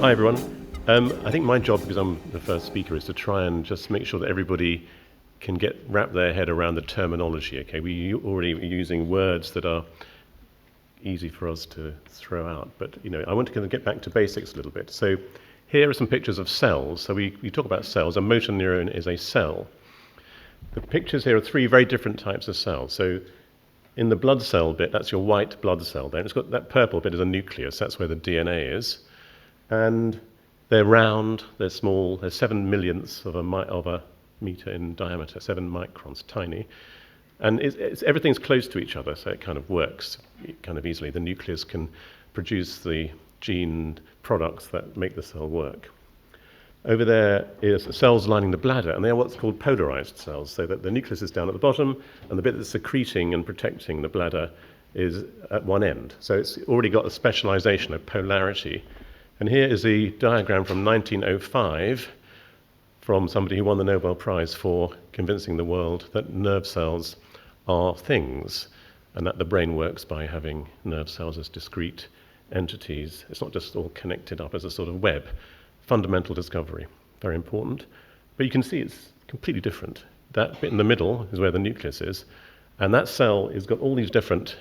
Hi everyone. I think my job, because I'm the first speaker, is to try and just make sure that everybody can wrap their head around the terminology. Okay, we already are using words that are easy for us to throw out, but I want to kind of get back to basics a little bit. So here are some pictures of cells. So we talk about cells. A motor neuron is a cell. The pictures here are three very different types of cells. So in the blood cell bit, that's your white blood cell there. It's got that purple bit is a nucleus. That's where the DNA is. And they're round, they're small, they're 7 millionths of a meter in diameter, 7 microns, tiny. And everything's close to each other, so it kind of works kind of easily. The nucleus can produce the gene products that make the cell work. Over there is cells lining the bladder, and they're what's called polarized cells, so that the nucleus is down at the bottom, and the bit that's secreting and protecting the bladder is at one end. So it's already got a specialization, a polarity. And here is a diagram from 1905 from somebody who won the Nobel Prize for convincing the world that nerve cells are things, and that the brain works by having nerve cells as discrete entities. It's not just all connected up as a sort of web. Fundamental discovery, very important. But you can see it's completely different. That bit in the middle is where the nucleus is, and that cell has got all these different,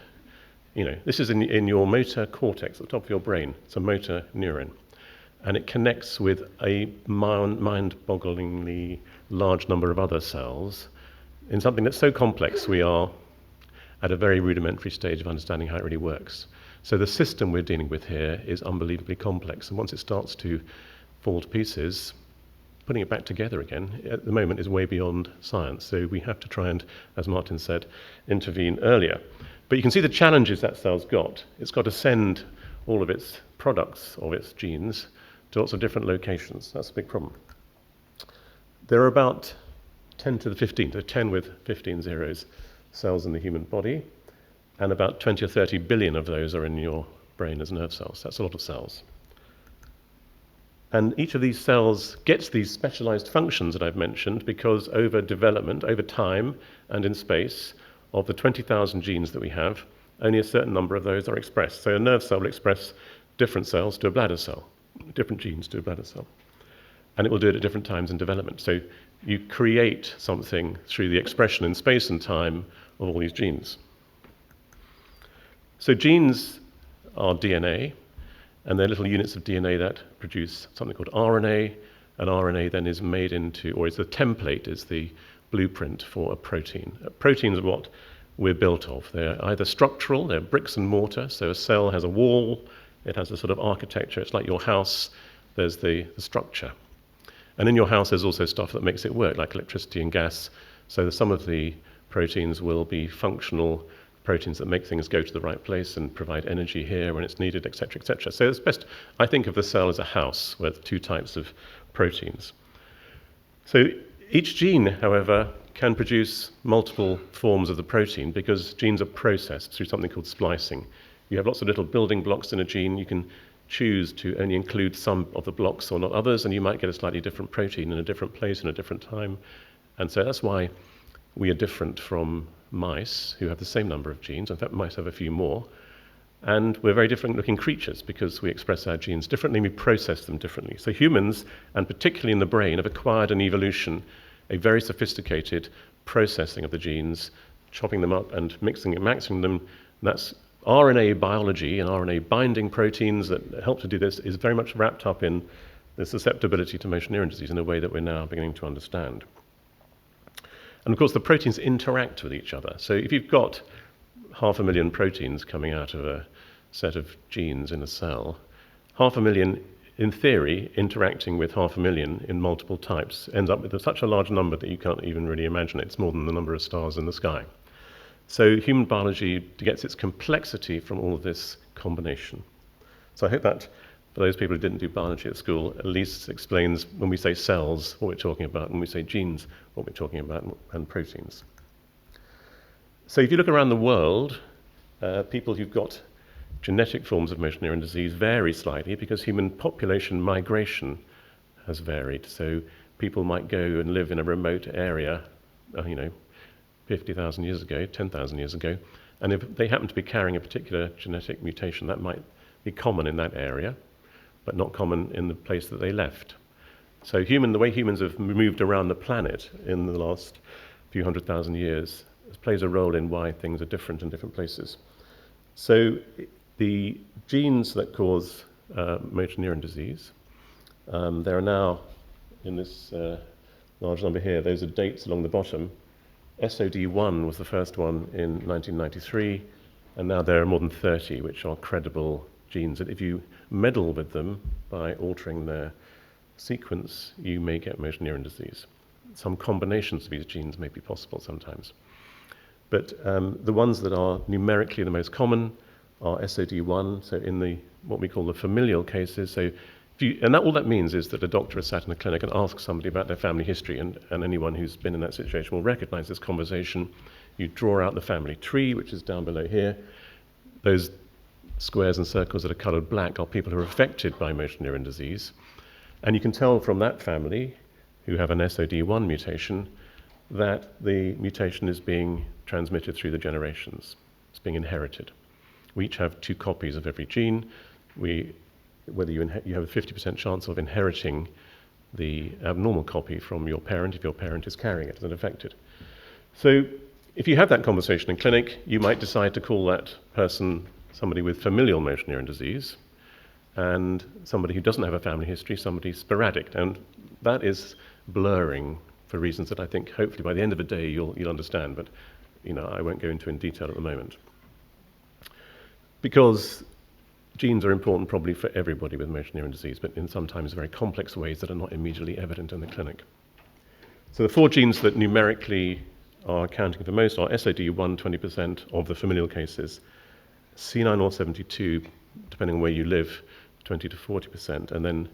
this is in your motor cortex at the top of your brain. It's a motor neuron. And it connects with a mind-bogglingly large number of other cells in something that's so complex we are at a very rudimentary stage of understanding how it really works. So the system we're dealing with here is unbelievably complex, and once it starts to fall to pieces, putting it back together again, at the moment, is way beyond science. So we have to try and, as Martin said, intervene earlier. But you can see the challenges that cell's got. It's got to send all of its products, of its genes, to lots of different locations. That's a big problem. There are about 10 to the 15, so 10 with 15 zeros, cells in the human body, and about 20 or 30 billion of those are in your brain as nerve cells. That's a lot of cells. And each of these cells gets these specialized functions that I've mentioned because over development, over time and in space, of the 20,000 genes that we have, only a certain number of those are expressed. So a nerve cell will express different cells to a bladder cell, different genes to a bladder cell. And it will do it at different times in development. So you create something through the expression in space and time of all these genes. So genes are DNA, and they're little units of DNA that produce something called RNA, and RNA then is made into, or is the template, is the blueprint for a protein. Proteins are what we're built of. They're either structural, they're bricks and mortar, so a cell has a wall, it has a sort of architecture, it's like your house, there's the structure. And in your house there's also stuff that makes it work, like electricity and gas, so some of the proteins will be functional proteins that make things go to the right place and provide energy here when it's needed, etc., etc. So it's best, I think of the cell as a house with two types of proteins. So each gene, however, can produce multiple forms of the protein because genes are processed through something called splicing. You have lots of little building blocks in a gene. You can choose to only include some of the blocks or not others, and you might get a slightly different protein in a different place in a different time. And so that's why we are different from mice who have the same number of genes. In fact, mice have a few more. And we're very different looking creatures because we express our genes differently and we process them differently. So humans, and particularly in the brain, have acquired in evolution a very sophisticated processing of the genes, chopping them up and mixing and matching them. And that's RNA biology, and RNA binding proteins that help to do this is very much wrapped up in the susceptibility to motor neuron disease in a way that we're now beginning to understand. And of course the proteins interact with each other. So if you've got 500,000 proteins coming out of a set of genes in a cell, 500,000 in theory interacting with 500,000 in multiple types ends up with such a large number that you can't even really imagine it. It's more than the number of stars in the sky. So human biology gets its complexity from all of this combination. So I hope that, for those people who didn't do biology at school, at least explains when we say cells what we're talking about, when we say genes what we're talking about, and proteins. So if you look around the world, people who've got genetic forms of motor neuron disease vary slightly because human population migration has varied. So people might go and live in a remote area, 50,000 years ago, 10,000 years ago, and if they happen to be carrying a particular genetic mutation, that might be common in that area. but not common in the place that they left. So the way humans have moved around the planet in the last few 100,000 years plays a role in why things are different in different places. So the genes that cause motor neuron disease, there are now, in this large number here, those are dates along the bottom. SOD1 was the first one in 1993, and now there are more than 30 which are credible genes that if you meddle with them by altering their sequence, you may get motor neuron disease. Some combinations of these genes may be possible sometimes. But the ones that are numerically the most common are SOD1, so in the what we call the familial cases. So all that means is that a doctor has sat in a clinic and asked somebody about their family history, and anyone who's been in that situation will recognize this conversation. You draw out the family tree, which is down below here. Those squares and circles that are colored black are people who are affected by motor neuron disease. And you can tell from that family, who have an SOD1 mutation, that the mutation is being transmitted through the generations. It's being inherited. We each have 2 copies of every gene. Whether you have a 50% chance of inheriting the abnormal copy from your parent if your parent is carrying it and affected. So if you have that conversation in clinic, you might decide to call that person somebody with familial motor neuron disease, and somebody who doesn't have a family history, somebody sporadic. And that is blurring for reasons that I think hopefully by the end of the day you'll understand, but I won't go into in detail at the moment. Because genes are important probably for everybody with motor neuron disease, but in sometimes very complex ways that are not immediately evident in the clinic. So the 4 genes that numerically are accounting for most are SOD1, 20% of the familial cases, C9orf72, depending on where you live, 20 to 40%, and then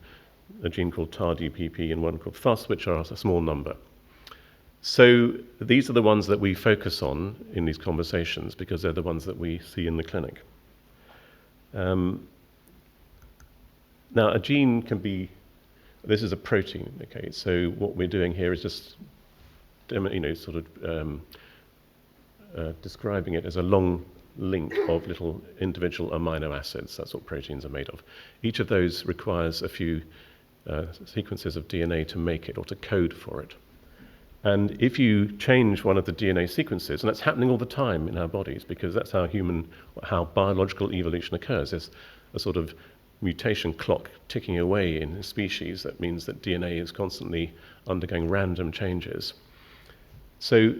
a gene called TAR-DPP and one called FUS, which are a small number. So these are the ones that we focus on in these conversations because they're the ones that we see in the clinic. Now, a gene can be, this is a protein, okay? So what we're doing here is just, describing it as a long link of little individual amino acids. That's what proteins are made of. Each of those requires a few sequences of DNA to make it or to code for it. And if you change one of the DNA sequences, and that's happening all the time in our bodies because that's how biological evolution occurs. There's a sort of mutation clock ticking away in a species that means that DNA is constantly undergoing random changes. So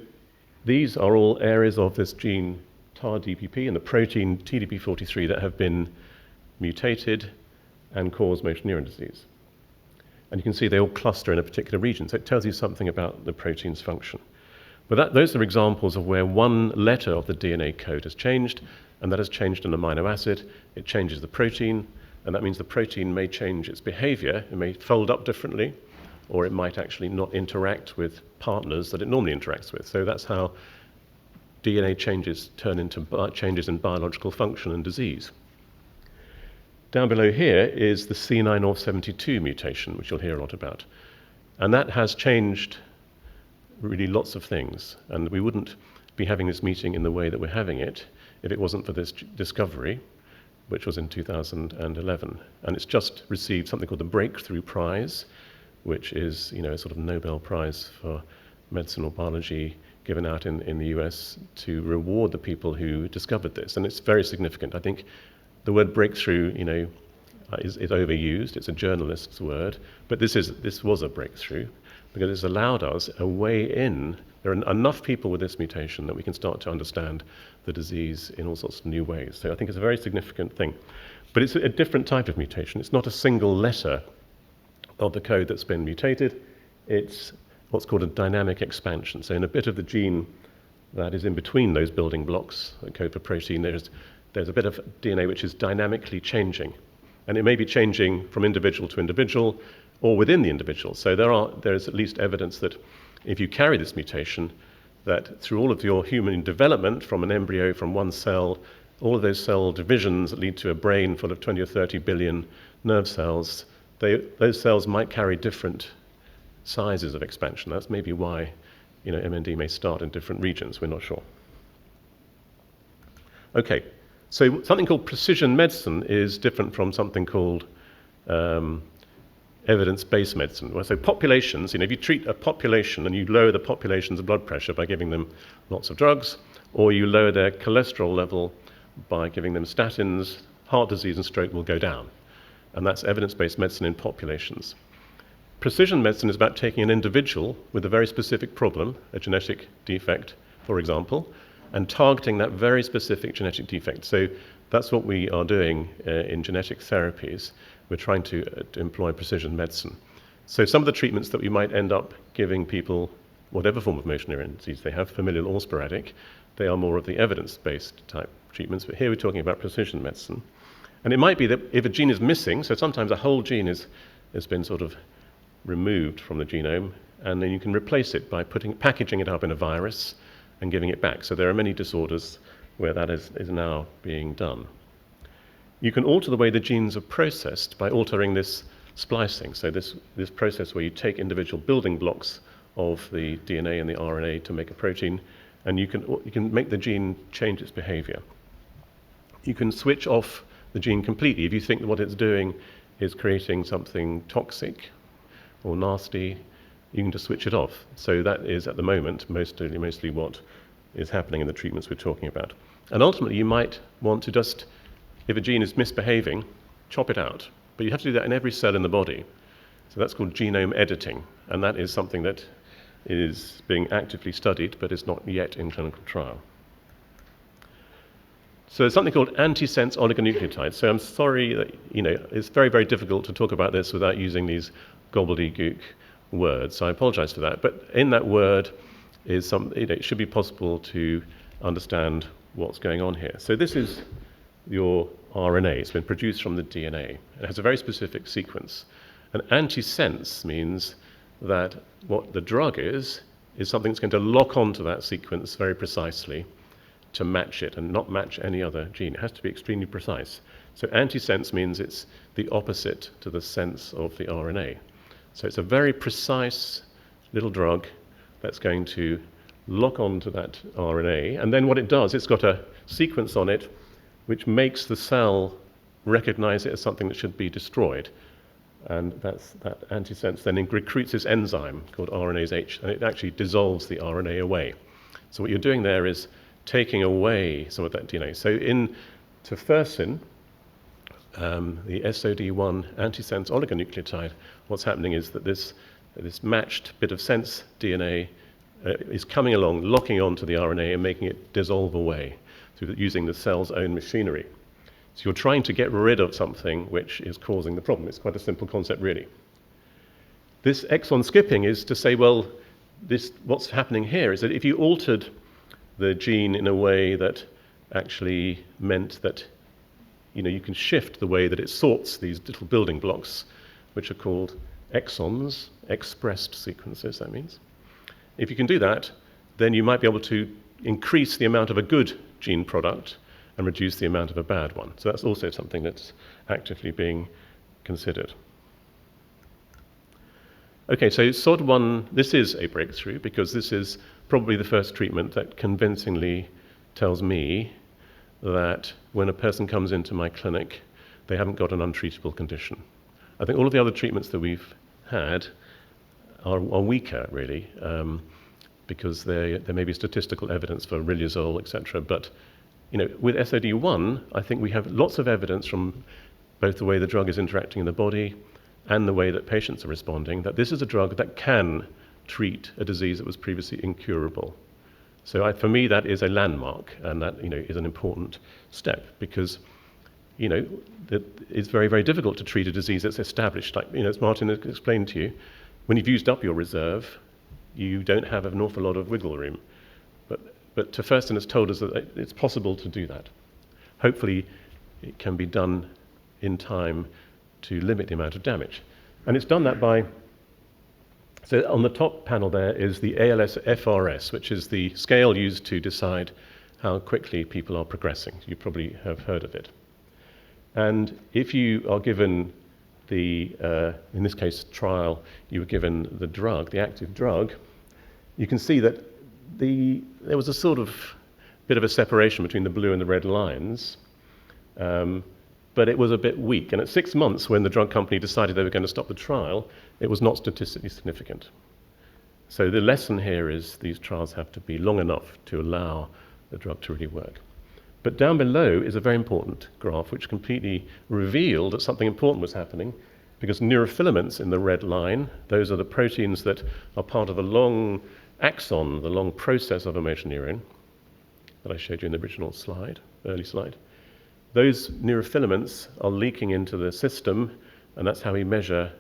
these are all areas of this gene TAR-DPP and the protein TDP43 that have been mutated and cause motor neuron disease. And you can see they all cluster in a particular region, so it tells you something about the protein's function. But those are examples of where one letter of the DNA code has changed, and that has changed an amino acid. It changes the protein, and that means the protein may change its behavior. It may fold up differently, or it might actually not interact with partners that it normally interacts with. So that's how DNA changes turn into changes in biological function and disease. Down below here is the C9orf72 mutation, which you'll hear a lot about. And that has changed really lots of things. And we wouldn't be having this meeting in the way that we're having it if it wasn't for this discovery, which was in 2011. And it's just received something called the Breakthrough Prize, which is a sort of Nobel Prize for medicine or biology given out in the US to reward the people who discovered this. And it's very significant. I think the word breakthrough, is overused. It's a journalist's word, but this was a breakthrough because it's allowed us a way in. There are enough people with this mutation that we can start to understand the disease in all sorts of new ways. So I think it's a very significant thing. But it's a different type of mutation. It's not a single letter of the code that's been mutated. It's what's called a dynamic expansion. So in a bit of the gene that is in between those building blocks that code for protein, there's a bit of DNA which is dynamically changing. And it may be changing from individual to individual or within the individual. So there's at least evidence that if you carry this mutation, that through all of your human development from an embryo, from one cell, all of those cell divisions that lead to a brain full of 20 or 30 billion nerve cells, those cells might carry different sizes of expansion. That's maybe why MND may start in different regions. We're not sure. Okay. So something called precision medicine is different from something called evidence-based medicine. Well, so populations, if you treat a population and you lower the population's blood pressure by giving them lots of drugs, or you lower their cholesterol level by giving them statins, heart disease and stroke will go down. And that's evidence-based medicine in populations. Precision medicine is about taking an individual with a very specific problem, a genetic defect, for example, and targeting that very specific genetic defect. So that's what we are doing in genetic therapies. We're trying to employ precision medicine. So some of the treatments that we might end up giving people, whatever form of motion neuron disease they have, familial or sporadic, they are more of the evidence-based type treatments. But here we're talking about precision medicine. And it might be that if a gene is missing, so sometimes a whole gene has been sort of removed from the genome, and then you can replace it by packaging it up in a virus and giving it back. So there are many disorders where that is now being done. You can alter the way the genes are processed by altering this splicing. So this process where you take individual building blocks of the DNA and the RNA to make a protein, and you can make the gene change its behavior. You can switch off the gene completely. If you think that what it's doing is creating something toxic or nasty, you can just switch it off. So that is, at the moment, mostly what is happening in the treatments we're talking about. And ultimately, you might want to just, if a gene is misbehaving, chop it out. But you have to do that in every cell in the body. So that's called genome editing. And that is something that is being actively studied, but is not yet in clinical trial. So there's something called antisense oligonucleotides. So I'm sorry that, it's very, very difficult to talk about this without using these gobbledygook words. So I apologize for that. But in that word is it should be possible to understand what's going on here. So this is your RNA. It's been produced from the DNA. It has a very specific sequence. And antisense means that what the drug is something that's going to lock onto that sequence very precisely to match it and not match any other gene. It has to be extremely precise. So antisense means it's the opposite to the sense of the RNA. So it's a very precise little drug that's going to lock onto that RNA. And then what it does, it's got a sequence on it which makes the cell recognize it as something that should be destroyed. And that antisense then recruits this enzyme called RNase H, and it actually dissolves the RNA away. So what you're doing there is taking away some of that DNA. So in tofersen, the SOD1 antisense oligonucleotide, what's happening is that this matched bit of sense DNA is coming along, locking onto the RNA and making it dissolve away through using the cell's own machinery. So you're trying to get rid of something which is causing the problem. It's quite a simple concept, really. This exon skipping is to say, well, what's happening here is that if you altered the gene in a way that actually meant that you can shift the way that it sorts these little building blocks, which are called exons, expressed sequences, that means. If you can do that, then you might be able to increase the amount of a good gene product and reduce the amount of a bad one. So that's also something that's actively being considered. Okay, so SOD1, this is a breakthrough because this is probably the first treatment that convincingly tells me that when a person comes into my clinic, they haven't got an untreatable condition. I think all of the other treatments that we've had are weaker, really, because there may be statistical evidence for riluzole, etc. But with SOD1, I think we have lots of evidence from both the way the drug is interacting in the body and the way that patients are responding, that this is a drug that can treat a disease that was previously incurable. So for me, that is a landmark, and that is an important step because it's very, very difficult to treat a disease that's established. Like as Martin has explained to you, when you've used up your reserve, you don't have an awful lot of wiggle room. But tofersen has told us that it's possible to do that. Hopefully, it can be done in time to limit the amount of damage. And it's done that by, so on the top panel there is the ALS-FRS, which is the scale used to decide how quickly people are progressing. You probably have heard of it. And if you are given in this case, trial, you were given the drug, the active drug, you can see that there was a sort of bit of a separation between the blue and the red lines. But but it was a bit weak. And at 6 months, when the drug company decided they were going to stop the trial, it was not statistically significant. So the lesson here is these trials have to be long enough to allow the drug to really work. But down below is a very important graph which completely revealed that something important was happening, because neurofilaments in the red line, those are the proteins that are part of a long axon, the long process of a motor neuron that I showed you in the original slide, early slide. Those neurofilaments are leaking into the system, and that's how we measure,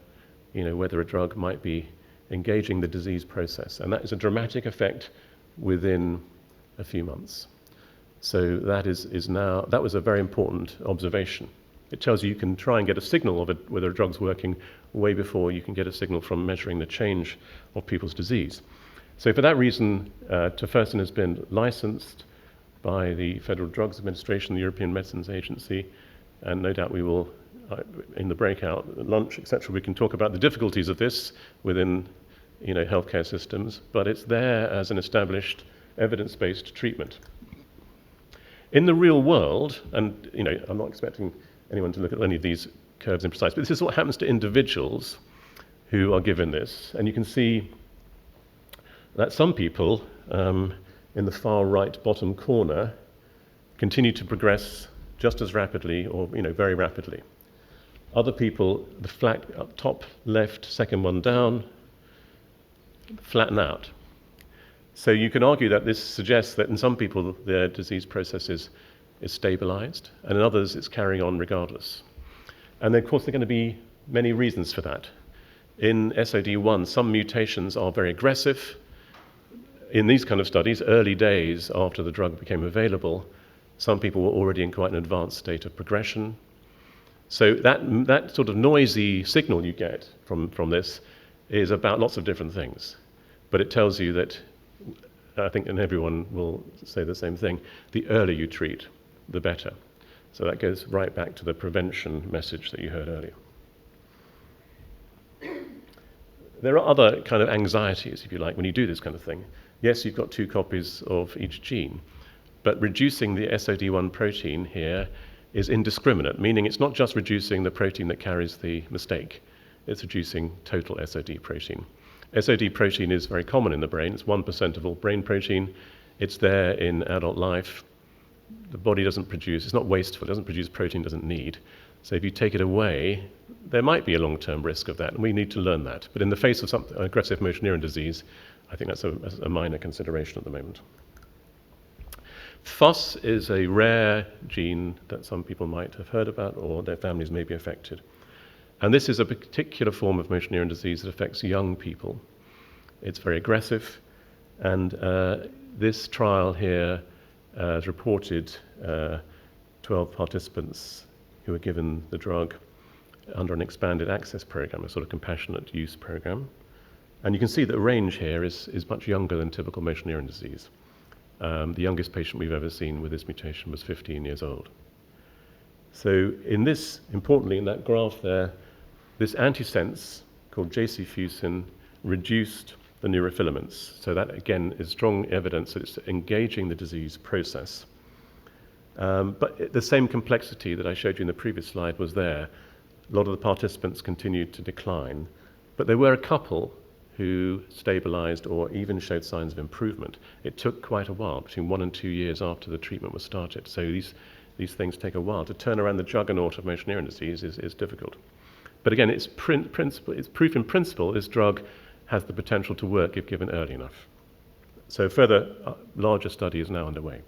whether a drug might be engaging the disease process. And that is a dramatic effect within a few months. So that that was a very important observation. It tells you can try and get a signal of whether a drug's working way before you can get a signal from measuring the change of people's disease. So for that reason, tofersen has been licensed by the Federal Drugs Administration, the European Medicines Agency, and no doubt we will, in the breakout, lunch, etc., we can talk about the difficulties of this within healthcare systems, but it's there as an established evidence-based treatment. In the real world, and I'm not expecting anyone to look at any of these curves in precise, but this is what happens to individuals who are given this, and you can see that some people in the far right bottom corner continue to progress just as rapidly or very rapidly. Other people, the flat up top left, second one down, flatten out. So you can argue that this suggests that in some people their disease process is stabilized, and in others it's carrying on regardless. And then, of course, there are going to be many reasons for that. In SOD1, some mutations are very aggressive. In these kind of studies, early days after the drug became available, some people were already in quite an advanced state of progression. So that sort of noisy signal you get from this is about lots of different things. But it tells you that, I think, and everyone will say the same thing, the earlier you treat, the better. So that goes right back to the prevention message that you heard earlier. There are other kind of anxieties, if you like, when you do this kind of thing. Yes, you've got 2 copies of each gene, but reducing the SOD1 protein here is indiscriminate, meaning it's not just reducing the protein that carries the mistake, it's reducing total SOD protein. SOD protein is very common in the brain. It's 1% of all brain protein. It's there in adult life. The body doesn't produce, it's not wasteful, it doesn't produce protein it doesn't need. So if you take it away, there might be a long-term risk of that, and we need to learn that. But in the face of something, aggressive motor neuron disease, I think that's a minor consideration at the moment. FOS is a rare gene that some people might have heard about, or their families may be affected. And this is a particular form of motor neuron disease that affects young people. It's very aggressive, and this trial here has reported 12 participants who were given the drug under an expanded access program, a sort of compassionate use program. And you can see that the range here is much younger than typical motor neuron disease. The youngest patient we've ever seen with this mutation was 15 years old. So importantly in that graph there, this antisense called JC-fusin reduced the neurofilaments. So that again is strong evidence that it's engaging the disease process. But the same complexity that I showed you in the previous slide was there. A lot of the participants continued to decline, but there were a couple who stabilized or even showed signs of improvement. It took quite a while, between 1 and 2 years after the treatment was started. So these things take a while. To turn around the juggernaut of motor neuron disease is difficult. But again, it's proof in principle this drug has the potential to work if given early enough. So further, larger study is now underway.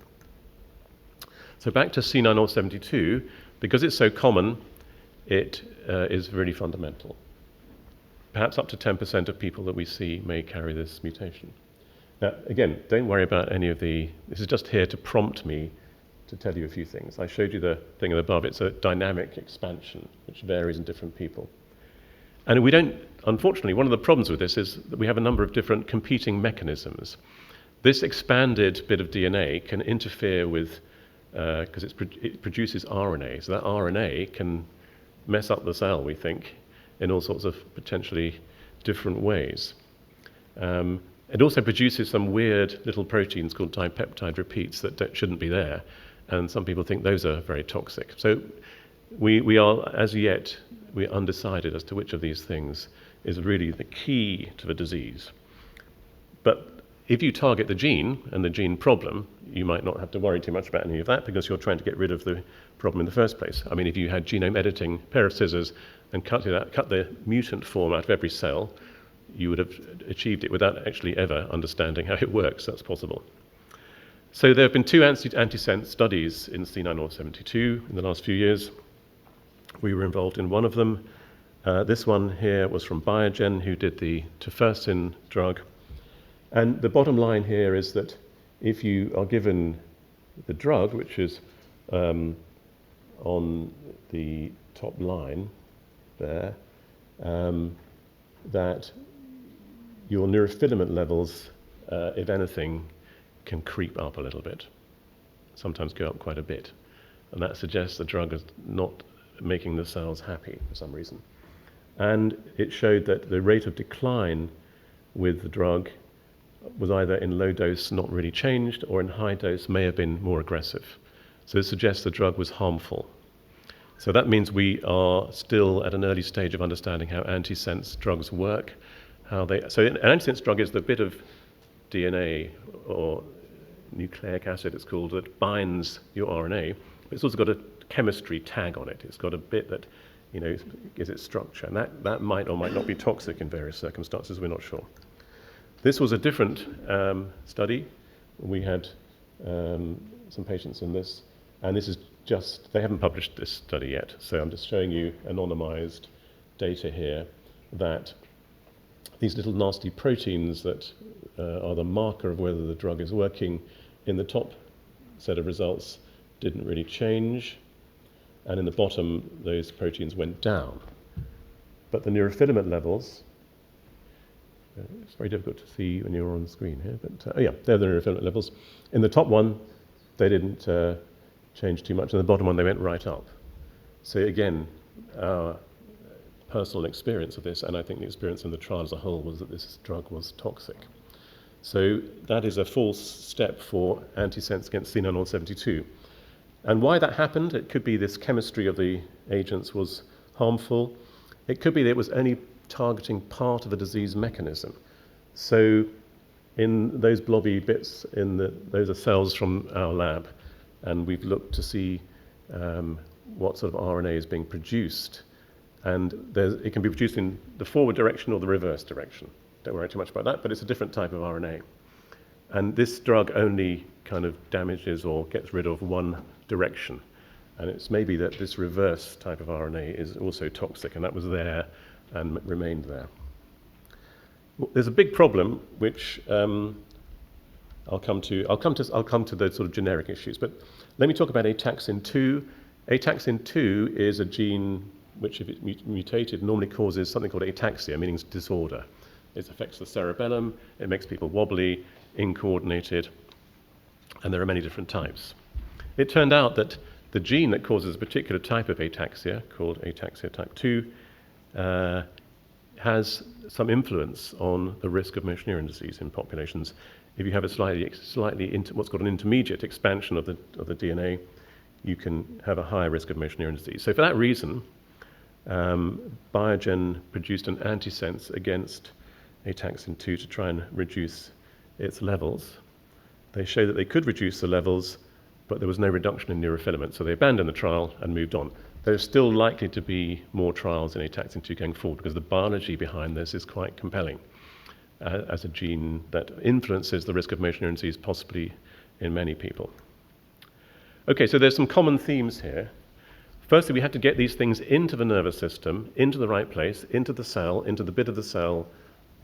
So back to C9orf72, because it's so common, it is really fundamental. Perhaps up to 10% of people that we see may carry this mutation. Now, again, don't worry about any of this is just here to prompt me to tell you a few things. I showed you the thing above. It's a dynamic expansion, which varies in different people. And unfortunately, one of the problems with this is that we have a number of different competing mechanisms. This expanded bit of DNA can interfere with, because it produces RNA, so that RNA can mess up the cell, we think, in all sorts of potentially different ways. It also produces some weird little proteins called dipeptide repeats that shouldn't be there, and some people think those are very toxic. So we are, as yet, we're undecided as to which of these things is really the key to the disease. But if you target the gene and the gene problem, you might not have to worry too much about any of that because you're trying to get rid of the problem in the first place. I mean, if you had genome editing, pair of scissors, and cut the mutant form out of every cell, you would have achieved it without actually ever understanding how it works. That's possible. So there have been two antisense studies in C9orf72 in the last few years. We were involved in one of them. This one here was from Biogen, who did the tofersen drug. And the bottom line here is that if you are given the drug, which is on the top line there, that your neurofilament levels, if anything, can creep up a little bit, sometimes go up quite a bit. And that suggests the drug is not making the cells happy for some reason. And it showed that the rate of decline with the drug was either in low dose not really changed, or in high dose may have been more aggressive. So it suggests the drug was harmful. So that means we are still at an early stage of understanding how antisense drugs work. So an antisense drug is the bit of DNA or nucleic acid, it's called, that binds your RNA. It's also got a chemistry tag on it. It's got a bit that, gives it structure, and that might or might not be toxic in various circumstances. We're not sure. This was a different study. We had some patients in this, and this is they haven't published this study yet, so I'm just showing you anonymized data here that these little nasty proteins that are the marker of whether the drug is working in the top set of results didn't really change, and in the bottom those proteins went down. But the neurofilament levels, it's very difficult to see when you're on the screen here, but they're the neurofilament levels. In the top one, they didn't change too much. In the bottom one, they went right up. So again, our personal experience of this, and I think the experience in the trial as a whole, was that this drug was toxic. So that is a false step for antisense against C9orf72. And why that happened, it could be this chemistry of the agents was harmful. It could be that it was only targeting part of the disease mechanism. So in those blobby bits, those are cells from our lab, and we've looked to see what sort of RNA is being produced. And it can be produced in the forward direction or the reverse direction. Don't worry too much about that, but it's a different type of RNA. And this drug only kind of damages or gets rid of one direction. And it's maybe that this reverse type of RNA is also toxic, and that was there and remained there. There's a big problem, which I'll come to those sort of generic issues, but let me talk about ataxin-2. Ataxin-2 is a gene which, if it's mutated, normally causes something called ataxia, meaning disorder. It affects the cerebellum, it makes people wobbly, incoordinated, and there are many different types. It turned out that the gene that causes a particular type of ataxia, called ataxia type 2, has some influence on the risk of motor neuron disease in populations. If you have a what's called an intermediate expansion of the DNA, you can have a higher risk of motor neuron disease. So for that reason, Biogen produced an antisense against ataxin-2 to try and reduce its levels. They showed that they could reduce the levels, but there was no reduction in neurofilament, so they abandoned the trial and moved on. There's still likely to be more trials in ataxin-2 going forward because the biology behind this is quite compelling as a gene that influences the risk of motor neuron disease, possibly in many people. Okay, so there's some common themes here. Firstly, we had to get these things into the nervous system, into the right place, into the cell, into the bit of the cell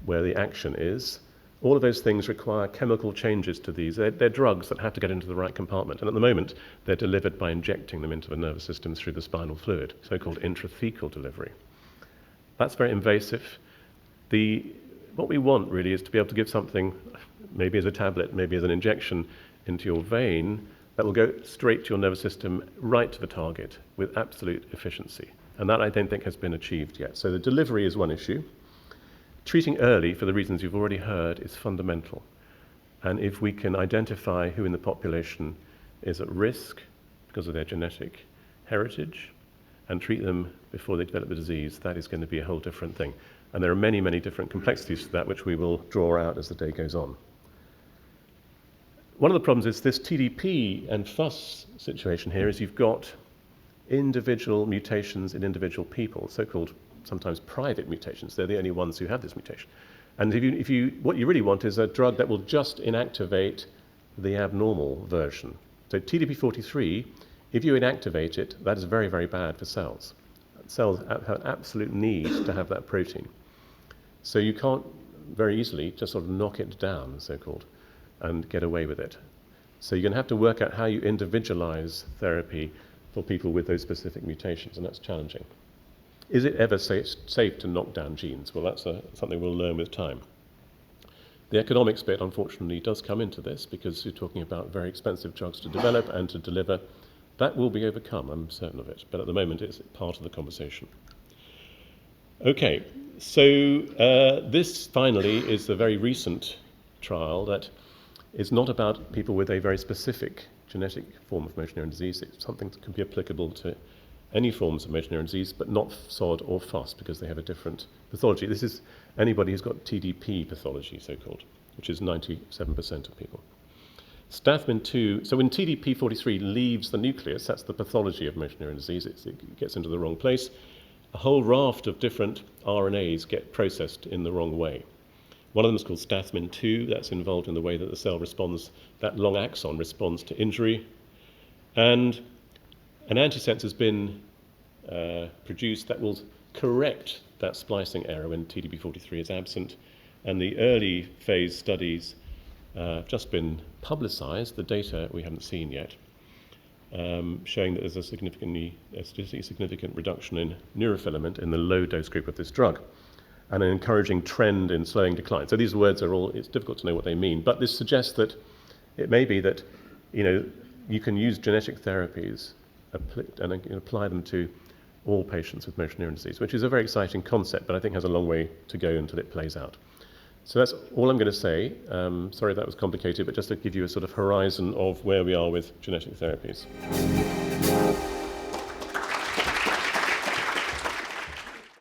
where the action is. All of those things require chemical changes to these. They're drugs that have to get into the right compartment. And at the moment, they're delivered by injecting them into the nervous system through the spinal fluid, so-called intrathecal delivery. That's very invasive. What we want, really, is to be able to give something, maybe as a tablet, maybe as an injection, into your vein that will go straight to your nervous system, right to the target, with absolute efficiency. And that, I don't think, has been achieved yet. So the delivery is one issue. Treating early, for the reasons you've already heard, is fundamental. And if we can identify who in the population is at risk because of their genetic heritage, and treat them before they develop the disease, that is going to be a whole different thing. And there are many, many different complexities to that, which we will draw out as the day goes on. One of the problems is this TDP and FUS situation here is you've got individual mutations in individual people, so-called sometimes private mutations. They're the only ones who have this mutation. And what you really want is a drug that will just inactivate the abnormal version. So TDP43, if you inactivate it, that is very, very bad for cells. Cells have an absolute need to have that protein. So you can't very easily just sort of knock it down, so-called, and get away with it. So you're going to have to work out how you individualize therapy for people with those specific mutations, and that's challenging. Is it ever safe to knock down genes? Well, that's something we'll learn with time. The economics bit, unfortunately, does come into this because you're talking about very expensive drugs to develop and to deliver. That will be overcome, I'm certain of it, but at the moment it's part of the conversation. Okay, so this finally is a very recent trial that is not about people with a very specific genetic form of motor neuron disease. It's something that can be applicable to any forms of motor neuron disease, but not SOD or FUS because they have a different pathology. This is anybody who's got TDP pathology, so-called, which is 97% of people. STAthmin2, so when TDP43 leaves the nucleus, that's the pathology of motor neuron disease, it gets into the wrong place, a whole raft of different RNAs get processed in the wrong way. One of them is called STAthmin2, that's involved in the way that the cell responds, that long axon responds to injury. And an antisense has been produced that will correct that splicing error when TDP43 is absent. And the early phase studies have just been publicized, the data we haven't seen yet, showing that there's a statistically significant reduction in neurofilament in the low dose group of this drug, and an encouraging trend in slowing decline. So these words are all, it's difficult to know what they mean, but this suggests that it may be that, you can use genetic therapies and apply them to all patients with motor neuron disease, which is a very exciting concept, but I think has a long way to go until it plays out. So that's all I'm going to say. Sorry that was complicated, but just to give you a sort of horizon of where we are with genetic therapies.